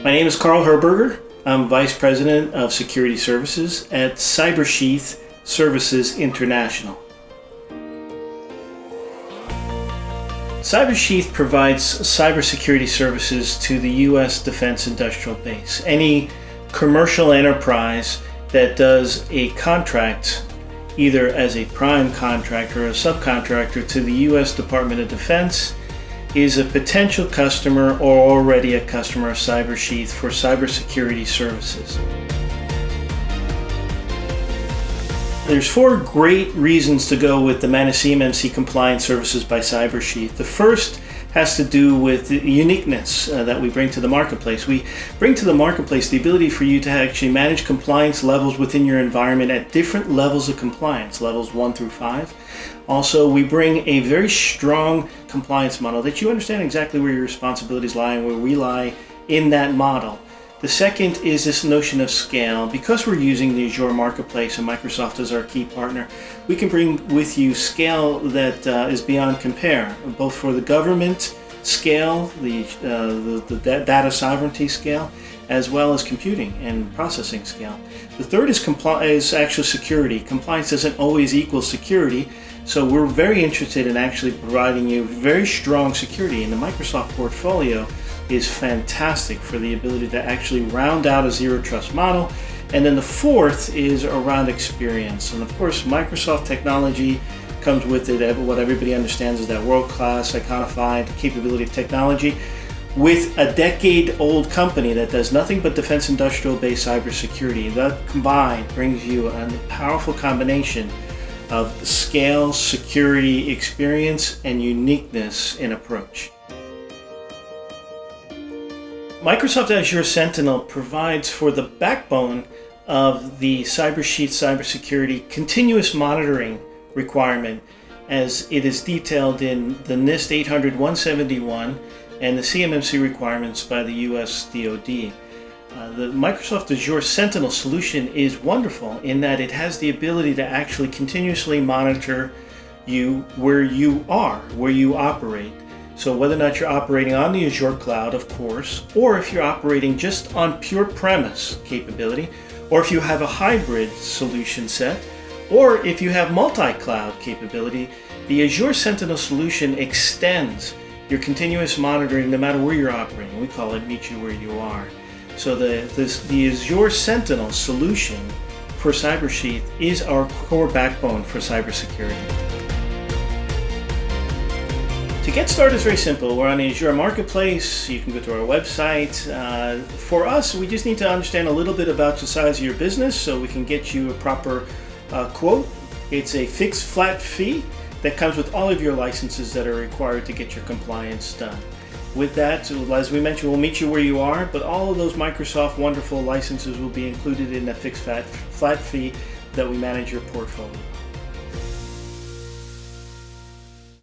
My name is Carl Herberger. I'm Vice President of Security Services at CyberSheath Services International. CyberSheath provides cybersecurity services to the U.S. Defense Industrial Base. Any commercial enterprise that does a contract, either as a prime contractor or a subcontractor to the U.S. Department of Defense, is a potential customer or already a customer of CyberSheath for cybersecurity services. There's 4 great reasons to go with the Managed CMMC Compliance services by CyberSheath. The first has to do with the uniqueness that we bring to the marketplace. We bring to the marketplace the ability for you to actually manage compliance levels within your environment at different levels of compliance, levels 1 through 5. Also, we bring a very strong compliance model that you understand exactly where your responsibilities lie and where we lie in that model. The second is this notion of scale. Because we're using the Azure Marketplace and Microsoft as our key partner, we can bring with you scale that is beyond compare, both for the government scale, the data sovereignty scale, as well as computing and processing scale. The third is actually security. Compliance doesn't always equal security, so we're very interested in actually providing you very strong security, and the Microsoft portfolio is fantastic for the ability to actually round out a zero trust model. And then the fourth is around experience. And of course, Microsoft technology comes with it. What everybody understands is that world-class iconified capability of technology with a decade-old company that does nothing but defense industrial-based cybersecurity. That combined brings you a powerful combination of scale, security, experience, and uniqueness in approach. Microsoft Azure Sentinel provides for the backbone of the CyberSheath cybersecurity continuous monitoring requirement, as it is detailed in the NIST 800-171 and the CMMC requirements by the US DoD. The Microsoft Azure Sentinel solution is wonderful in that it has the ability to actually continuously monitor you where you are, where you operate. So whether or not you're operating on the Azure cloud, of course, or if you're operating just on pure premise capability, or if you have a hybrid solution set, or if you have multi-cloud capability, the Azure Sentinel solution extends your continuous monitoring no matter where you're operating. We call it meet you where you are. So the Azure Sentinel solution for CyberSheath is our core backbone for cybersecurity. To get started is very simple. We're on the Azure Marketplace. You can go to our website. For us, we just need to understand a little bit about the size of your business so we can get you a proper quote. It's a fixed flat fee that comes with all of your licenses that are required to get your compliance done. With that, as we mentioned, we'll meet you where you are, but all of those Microsoft wonderful licenses will be included in that fixed flat fee that we manage your portfolio.